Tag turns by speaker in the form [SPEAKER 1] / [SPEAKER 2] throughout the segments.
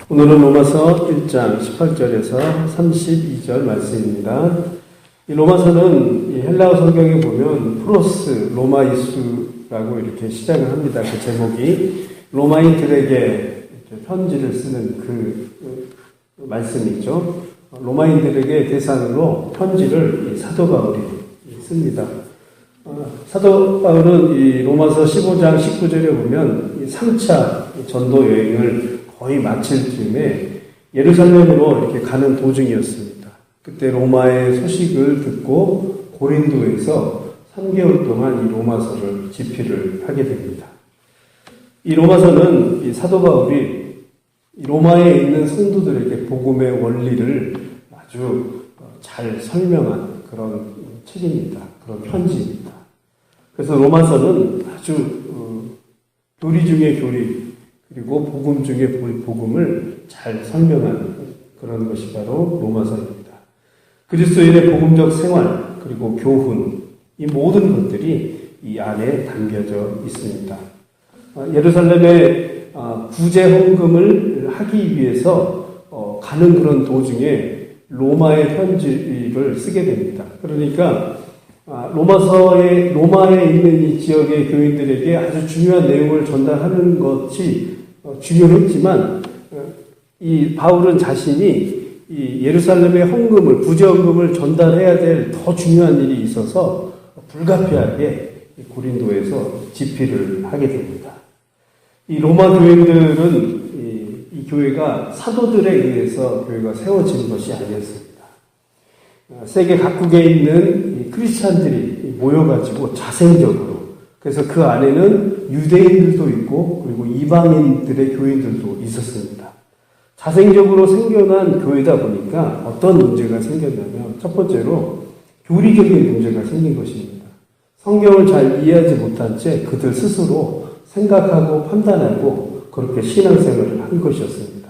[SPEAKER 1] 오늘은 로마서 1장 18절에서 32절 말씀입니다. 이 로마서는 이 헬라어 성경에 보면 프로스 로마이수라고 이렇게 시작을 합니다. 그 제목이 로마인들에게 편지를 쓰는 그 말씀이죠. 로마인들에게 대상으로 편지를 사도 바울이 씁니다. 사도 바울은 이 로마서 15장 19절에 보면 이 3차 전도 여행을 거의 마칠 즈음에 예루살렘으로 이렇게 가는 도중이었습니다. 그때 로마의 소식을 듣고 고린도에서 3개월 동안 이 로마서를 집필을 하게 됩니다. 이 로마서는 이 사도 바울이 로마에 있는 성도들에게 복음의 원리를 아주 잘 설명한 그런 책입니다. 그런 편지입니다. 그래서 로마서는 아주 교리 중의 교리, 그리고 복음 중에 복음을 잘 설명하는 그런 것이 바로 로마서입니다. 그리스도인의 복음적 생활, 그리고 교훈, 이 모든 것들이 이 안에 담겨져 있습니다. 예루살렘에 구제 헌금을 하기 위해서 가는 그런 도중에 로마의 편지를 쓰게 됩니다. 그러니까 로마에 있는 이 지역의 교인들에게 아주 중요한 내용을 전달하는 것이 중요했지만, 이 바울은 자신이 이 예루살렘의 헌금을, 구제헌금을 전달해야 될 더 중요한 일이 있어서 불가피하게 고린도에서 집필을 하게 됩니다. 이 로마 교인들은 이 교회가 사도들에 의해서 교회가 세워진 것이 아니었습니다. 세계 각국에 있는 이 크리스찬들이 모여가지고 자생적으로, 그래서 그 안에는 유대인들도 있고 그리고 이방인들의 교인들도 있었습니다. 자생적으로 생겨난 교회다 보니까 어떤 문제가 생겼냐면, 첫 번째로 교리적인 문제가 생긴 것입니다. 성경을 잘 이해하지 못한 채 그들 스스로 생각하고 판단하고 그렇게 신앙생활을 한 것이었습니다.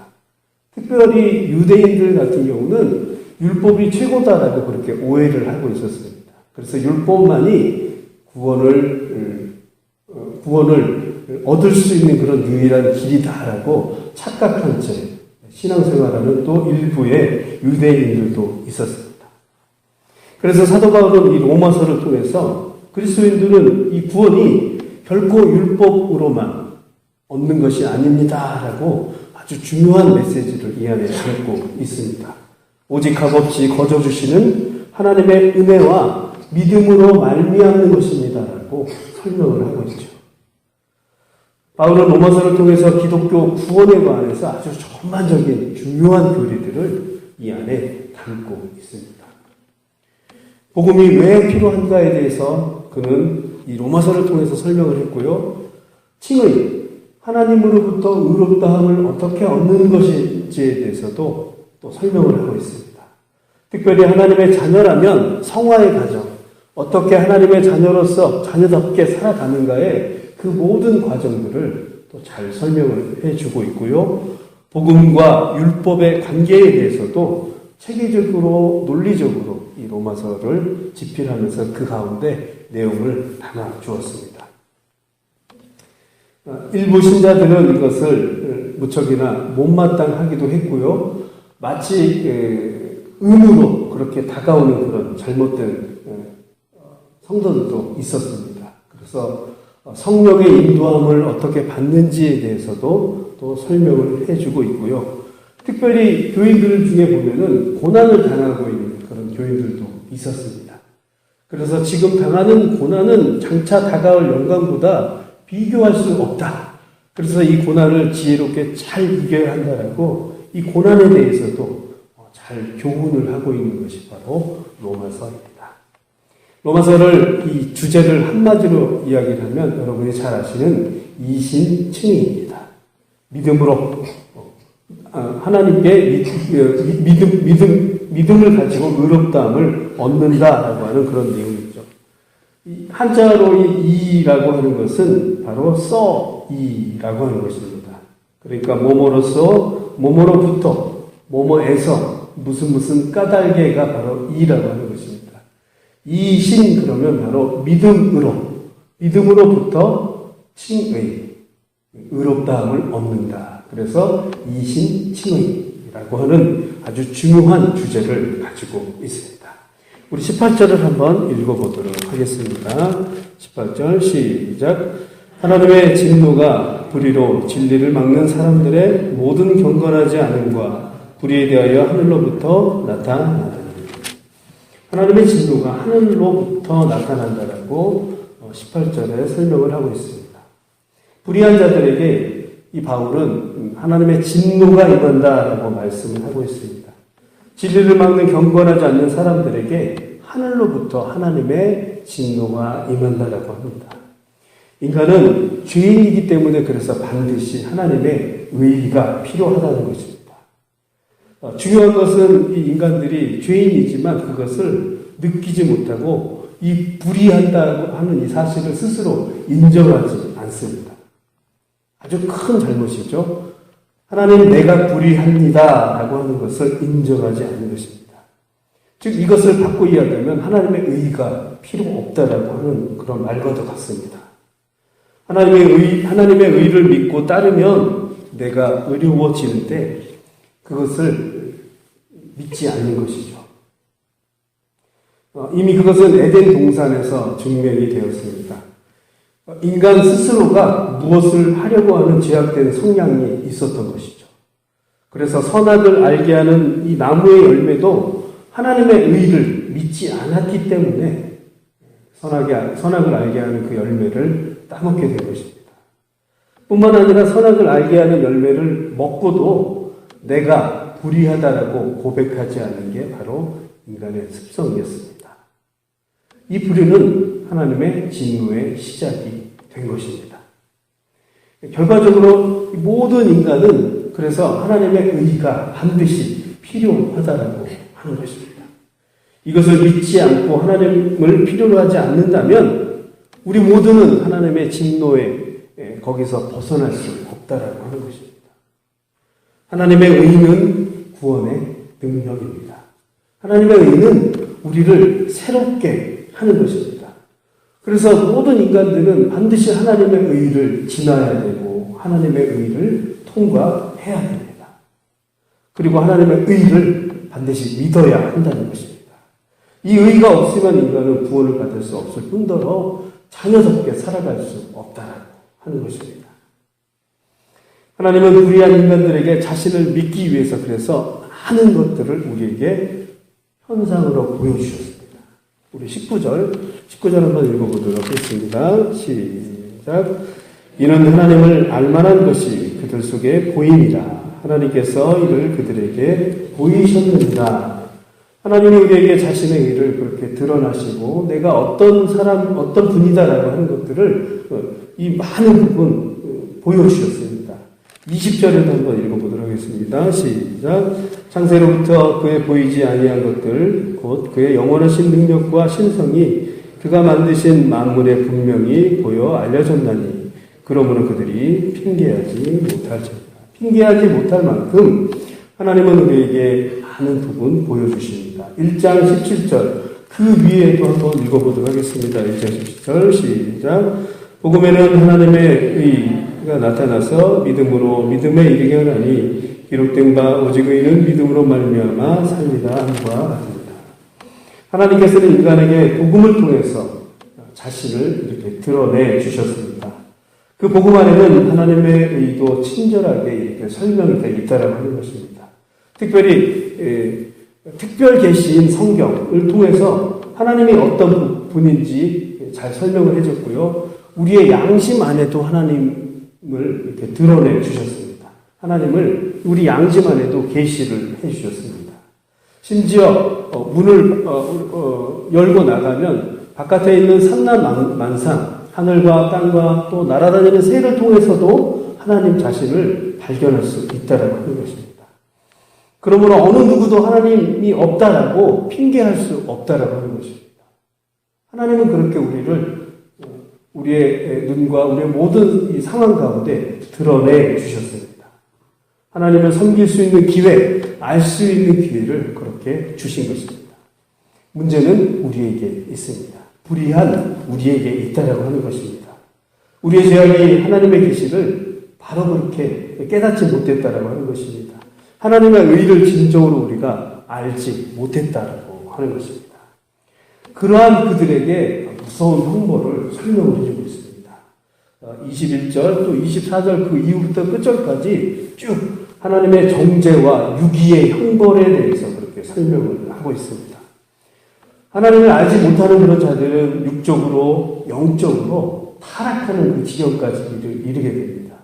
[SPEAKER 1] 특별히 유대인들 같은 경우는 율법이 최고다라고 그렇게 오해를 하고 있었습니다. 그래서 율법만이 구원을 얻을 수 있는 그런 유일한 길이다라고 착각한 채 신앙생활하는 또 일부의 유대인들도 있었습니다. 그래서 사도 바울은 이 로마서를 통해서 그리스도인들은 이 구원이 결코 율법으로만 얻는 것이 아닙니다라고 아주 중요한 메시지를 이 안에 담고 있습니다. 오직 값없이 거저 주시는 하나님의 은혜와 믿음으로 말미암는 것입니다라고 설명을 하고 있죠. 바울은 로마서를 통해서 기독교 구원에 관해서 아주 전반적인 중요한 교리들을 이 안에 담고 있습니다. 복음이 왜 필요한가에 대해서 그는 이 로마서를 통해서 설명을 했고요. 칭의, 하나님으로부터 의롭다함을 어떻게 얻는 것인지에 대해서도 또 설명을 하고 있습니다. 특별히 하나님의 자녀라면 성화의 과정, 어떻게 하나님의 자녀로서 자녀답게 살아가는가에 그 모든 과정들을 또 잘 설명을 해주고 있고요. 복음과 율법의 관계에 대해서도 체계적으로, 논리적으로 이 로마서를 집필하면서 그 가운데 내용을 담아 주었습니다. 일부 신자들은 이것을 무척이나 못마땅하기도 했고요. 마치 의무로 그렇게 다가오는 그런 잘못된 성도들도 있었습니다. 그래서 성령의 인도함을 어떻게 받는지에 대해서도 또 설명을 해주고 있고요. 특별히 교인들 중에 보면은 고난을 당하고 있는 그런 교인들도 있었습니다. 그래서 지금 당하는 고난은 장차 다가올 영광보다 비교할 수 없다. 그래서 이 고난을 지혜롭게 잘 이겨야 한다라고 이 고난에 대해서도 잘 교훈을 하고 있는 것이 바로 로마서입니다. 로마서를 이 주제를 한마디로 이야기를 하면 여러분이 잘 아시는 이신칭의입니다. 믿음으로 하나님께 믿음을 가지고 의롭다함을 얻는다라고 하는 그런 내용이죠. 한자로 이라고 하는 것은 바로 써이라고 하는 것입니다. 그러니까 뭐뭐로서, 뭐뭐로부터, 뭐뭐에서 무슨 까닭에가 바로 이라고 하는 것입니다. 이신 그러면 바로 믿음으로부터 칭의, 의롭다함을 얻는다. 그래서 이신칭의라고 하는 아주 중요한 주제를 가지고 있습니다. 우리 18절을 한번 읽어보도록 하겠습니다. 18절 시작. 하나님의 진노가 불의로 진리를 막는 사람들의 모든 경건하지 않음과 불의에 대하여 하늘로부터 나타나나니. 하나님의 진노가 하늘로부터 나타난다라고 18절에 설명을 하고 있습니다. 불의한 자들에게 이 바울은 하나님의 진노가 임한다라고 말씀을 하고 있습니다. 진리를 막는 경건하지 않는 사람들에게 하늘로부터 하나님의 진노가 임한다라고 합니다. 인간은 죄인이기 때문에 그래서 반드시 하나님의 의의가 필요하다는 것입니다. 중요한 것은 이 인간들이 죄인이지만 그것을 느끼지 못하고 이 불의한다고 하는 이 사실을 스스로 인정하지 않습니다. 아주 큰 잘못이죠. 하나님 내가 불의합니다 라고 하는 것을 인정하지 않는 것입니다. 즉 이것을 바꿔 이야기하면 하나님의 의의가 필요 없다라고 하는 그런 말과도 같습니다. 하나님의 의를 믿고 따르면 내가 어려워지는데 그것을 믿지 않는 것이죠. 이미 그것은 에덴 동산에서 증명이 되었습니다. 인간 스스로가 무엇을 하려고 하는 제약된 성향이 있었던 것이죠. 그래서 선악을 알게 하는 이 나무의 열매도 하나님의 의를 믿지 않았기 때문에 선악을 알게 하는 그 열매를 따먹게 된 것입니다. 뿐만 아니라 선악을 알게 하는 열매를 먹고도 내가 불의하다라고 고백하지 않는 게 바로 인간의 습성이었습니다. 이 불의는 하나님의 진노의 시작이 된 것입니다. 결과적으로 모든 인간은 그래서 하나님의 의의가 반드시 필요하다라고 하는 것입니다. 이것을 믿지 않고 하나님을 필요로 하지 않는다면 우리 모두는 하나님의 진노에 거기서 벗어날 수 없다라고 하는 것입니다. 하나님의 의는 구원의 능력입니다. 하나님의 의는 우리를 새롭게 하는 것입니다. 그래서 모든 인간들은 반드시 하나님의 의를 지나야 되고 하나님의 의를 통과해야 됩니다. 그리고 하나님의 의를 반드시 믿어야 한다는 것입니다. 이 의가 없으면 인간은 구원을 받을 수 없을 뿐더러 자녀답게 살아갈 수 없다라고 하는 것입니다. 하나님은 불의한 인간들에게 자신을 믿기 위해서 그래서 많은 것들을 우리에게 현상으로 보여주셨습니다. 우리 19절 한번 읽어보도록 하겠습니다. 시작. 이는 하나님을 알만한 것이 그들 속에 보임이라. 하나님께서 이를 그들에게 보이셨느니라. 하나님이 우리에게 자신의 의를 그렇게 드러나시고 내가 어떤 분이다라고 하는 것들을 이 많은 부분 보여주셨습니다. 20절에도 한번 읽어보도록 하겠습니다. 시작. 창세로부터 그의 보이지 아니한 것들 곧 그의 영원하신 능력과 신성이 그가 만드신 만물에 분명히 보여 알려졌나니 그러므로 그들이 핑계하지 못할지어다. 핑계하지 못할 만큼 하나님은 우리에게 많은 부분 보여주십니다. 1장 17절 그 위에도 한번 읽어보도록 하겠습니다. 1장 17절 시작. 복음에는 하나님의 의가 나타나서 믿음에 이르게 하나니 기록된 바 오직 의는 믿음으로 말미암아 살리라 함과 같습니다. 하나님께서는 인간에게 복음을 통해서 자신을 이렇게 드러내 주셨습니다. 그 복음 안에는 하나님의 의도 친절하게 이렇게 설명이 되어 있다라고 하는 것입니다. 특별히 특별 계시인 성경을 통해서 하나님이 어떤 분인지 잘 설명을 해줬고요. 우리의 양심 안에도 하나님을 이렇게 드러내 주셨습니다. 하나님을 우리 양심 안에도 계시를 해 주셨습니다. 심지어 문을 열고 나가면 바깥에 있는 산나만상, 하늘과 땅과 또 날아다니는 새를 통해서도 하나님 자신을 발견할 수 있다라고 하는 것입니다. 그러므로 어느 누구도 하나님이 없다라고 핑계할 수 없다라고 하는 것입니다. 하나님은 그렇게 우리의 눈과 우리의 모든 이 상황 가운데 드러내 주셨습니다. 하나님을 섬길 수 있는 기회, 알 수 있는 기회를 그렇게 주신 것입니다. 문제는 우리에게 있습니다. 불의한 우리에게 있다라고 하는 것입니다. 우리의 죄악이 하나님의 계시를 바로 그렇게 그렇게 깨닫지 못했다라고 하는 것입니다. 하나님의 의를 진정으로 우리가 알지 못했다라고 하는 것입니다. 그러한 그들에게 무서운 형벌을 설명을 해주고 있습니다. 21절 또 24절 그 이후부터 끝절까지 쭉 하나님의 정죄와 유기의 형벌에 대해서 그렇게 설명을 하고 있습니다. 하나님을 알지 못하는 그런 자들은 육적으로 영적으로 타락하는 그 지경까지 이르게 됩니다.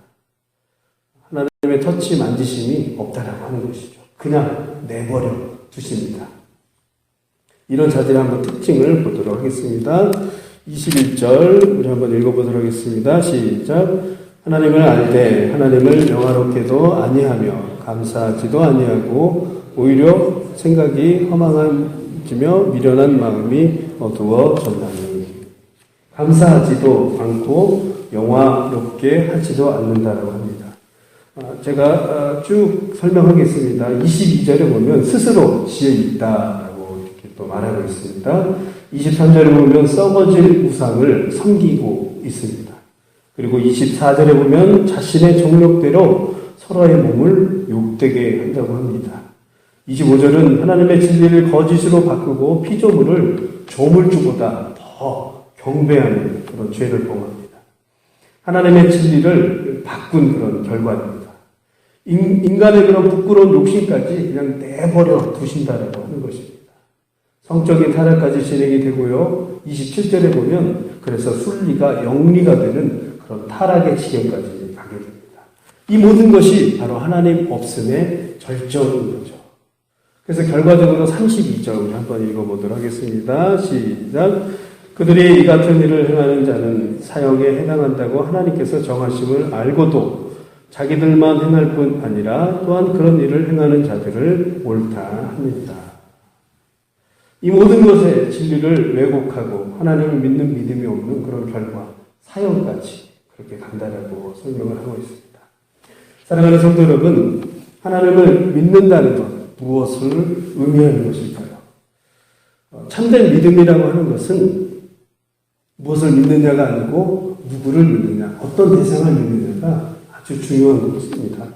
[SPEAKER 1] 하나님의 터치 만지심이 없다라고 하는 것이죠. 그냥 내버려 두십니다. 이런 자들의 한번 특징을 보도록 하겠습니다. 21절 우리 한번 읽어보도록 하겠습니다. 시작. 하나님을 알되 하나님을 영화롭게도 아니하며 감사하지도 아니하고 오히려 생각이 허망해지며 미련한 마음이 어두워졌나니 감사하지도 않고 영화롭게 하지도 않는다라고 합니다. 제가 쭉 설명하겠습니다. 22절에 보면 스스로 지혜 있다라고 이렇게 또 말하고 있습니다. 23절에 보면 썩어질 우상을 섬기고 있습니다. 그리고 24절에 보면 자신의 정욕대로 서로의 몸을 욕되게 한다고 합니다. 25절은 하나님의 진리를 거짓으로 바꾸고 피조물을 조물주보다 더 경배하는 그런 죄를 범합니다. 하나님의 진리를 바꾼 그런 결과입니다. 인간의 그런 부끄러운 욕심까지 그냥 내버려 두신다라고 하는 것입니다. 성적인 타락까지 진행이 되고요. 27절에 보면 그래서 순리가 영리가 되는 그런 타락의 지경까지 가게 됩니다. 이 모든 것이 바로 하나님 없음의 절정인 거죠. 그래서 결과적으로 32절 우리 한번 읽어보도록 하겠습니다. 시작. 그들이 이 같은 일을 행하는 자는 사형에 해당한다고 하나님께서 정하심을 알고도 자기들만 행할 뿐 아니라 또한 그런 일을 행하는 자들을 옳다 합니다. 이 모든 것의 진리를 왜곡하고 하나님을 믿는 믿음이 없는 그런 결과, 사형까지 그렇게 간다라고 설명을 하고 있습니다. 사랑하는 성도 여러분, 하나님을 믿는다는 것, 무엇을 의미하는 것일까요? 참된 믿음이라고 하는 것은 무엇을 믿느냐가 아니고 누구를 믿느냐, 어떤 대상을 믿느냐가 아주 중요한 것입니다.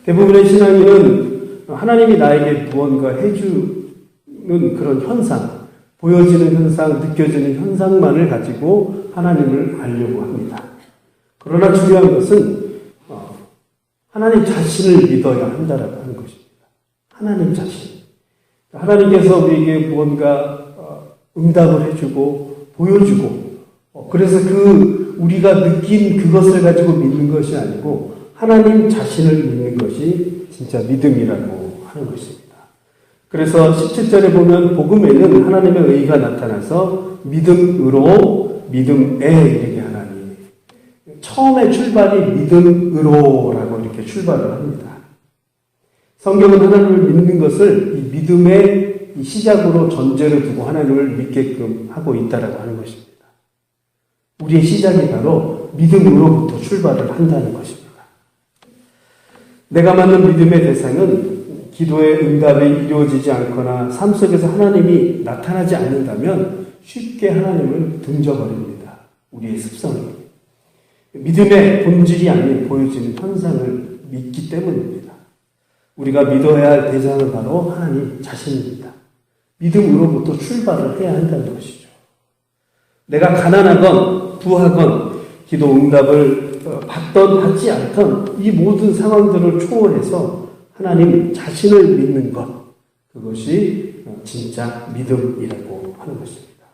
[SPEAKER 1] 대부분의 신앙인은 하나님이 나에게 무언가 해주는 그런 현상, 보여지는 현상, 느껴지는 현상만을 가지고 하나님을 알려고 합니다. 그러나 중요한 것은 하나님 자신을 믿어야 한다라고 하는 것입니다. 하나님 자신. 하나님께서 우리에게 무언가 응답을 해주고 보여주고 그래서 우리가 느낀 그것을 가지고 믿는 것이 아니고 하나님 자신을 믿는 것이 진짜 믿음이라고 하는 것입니다. 그래서 17절에 보면 복음에는 하나님의 의가 나타나서 믿음으로 믿음에 이르게 하나니 처음에 출발이 믿음으로라고 이렇게 출발을 합니다. 성경은 하나님을 믿는 것을 이 믿음의 시작으로 전제를 두고 하나님을 믿게끔 하고 있다라고 하는 것입니다. 우리의 시작이 바로 믿음으로부터 출발을 한다는 것입니다. 내가 받는 믿음의 대상은 기도의 응답이 이루어지지 않거나 삶 속에서 하나님이 나타나지 않는다면 쉽게 하나님을 등져버립니다. 우리의 습성입니다. 믿음의 본질이 아닌 보여지는 현상을 믿기 때문입니다. 우리가 믿어야 할 대상은 바로 하나님 자신입니다. 믿음으로부터 출발을 해야 한다는 것이죠. 내가 가난하건 부하건 기도 응답을 받던 받지 않던 이 모든 상황들을 초월해서 하나님 자신을 믿는 것, 그것이 진짜 믿음이라고 하는 것입니다.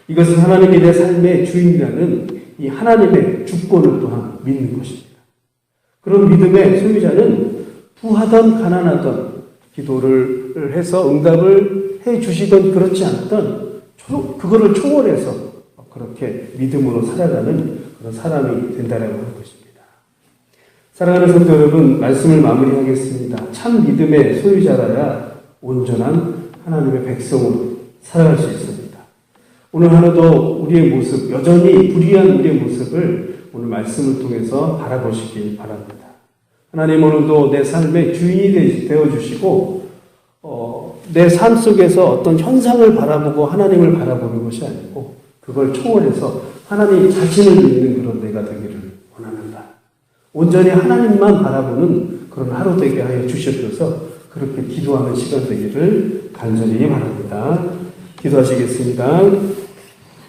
[SPEAKER 1] 이것은 하나님이 내 삶의 주인이라는 이 하나님의 주권을 또한 믿는 것입니다. 그런 믿음의 소유자는 부하던 가난하던 기도를 해서 응답을 해 주시던 그렇지 않던 그거를 초월해서 그렇게 믿음으로 살아가는 그런 사람이 된다라고 하는 것입니다. 사랑하는 성도 여러분, 말씀을 마무리하겠습니다. 참 믿음의 소유자라야 온전한 하나님의 백성으로 살아갈 수 있습니다. 오늘 하루도 우리의 모습, 여전히 불의한 우리의 모습을 오늘 말씀을 통해서 바라보시길 바랍니다. 하나님 오늘도 내 삶의 주인이 되어주시고 내 삶 속에서 어떤 현상을 바라보고 하나님을 바라보는 것이 아니고 그걸 초월해서 하나님 자신을 믿는 그런 내가 되기를 원합니다. 온전히 하나님만 바라보는 그런 하루 되게 하여 주셔서 그렇게 기도하는 시간 되기를 간절히 바랍니다. 기도하시겠습니다.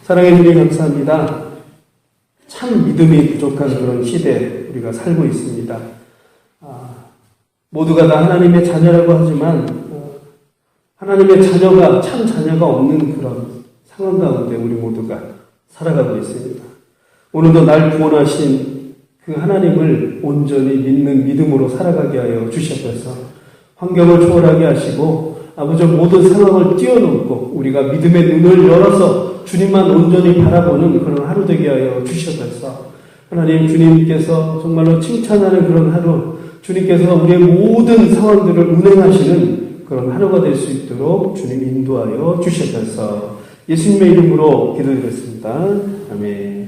[SPEAKER 1] 사랑해 주님 감사합니다. 참 믿음이 부족한 그런 시대에 우리가 살고 있습니다. 모두가 다 하나님의 자녀라고 하지만 하나님의 자녀가 참 자녀가 없는 그런 상황 가운데 우리 모두가 살아가고 있습니다. 오늘도 날 구원하신 그 하나님을 온전히 믿는 믿음으로 살아가게 하여 주셔서 환경을 초월하게 하시고 아버지 모든 상황을 뛰어넘고 우리가 믿음의 눈을 열어서 주님만 온전히 바라보는 그런 하루 되게 하여 주셔서 하나님 주님께서 정말로 칭찬하는 그런 하루, 주님께서 우리의 모든 상황들을 운행하시는 그런 하루가 될 수 있도록 주님 인도하여 주셔서 예수님의 이름으로 기도드렸습니다. 아멘.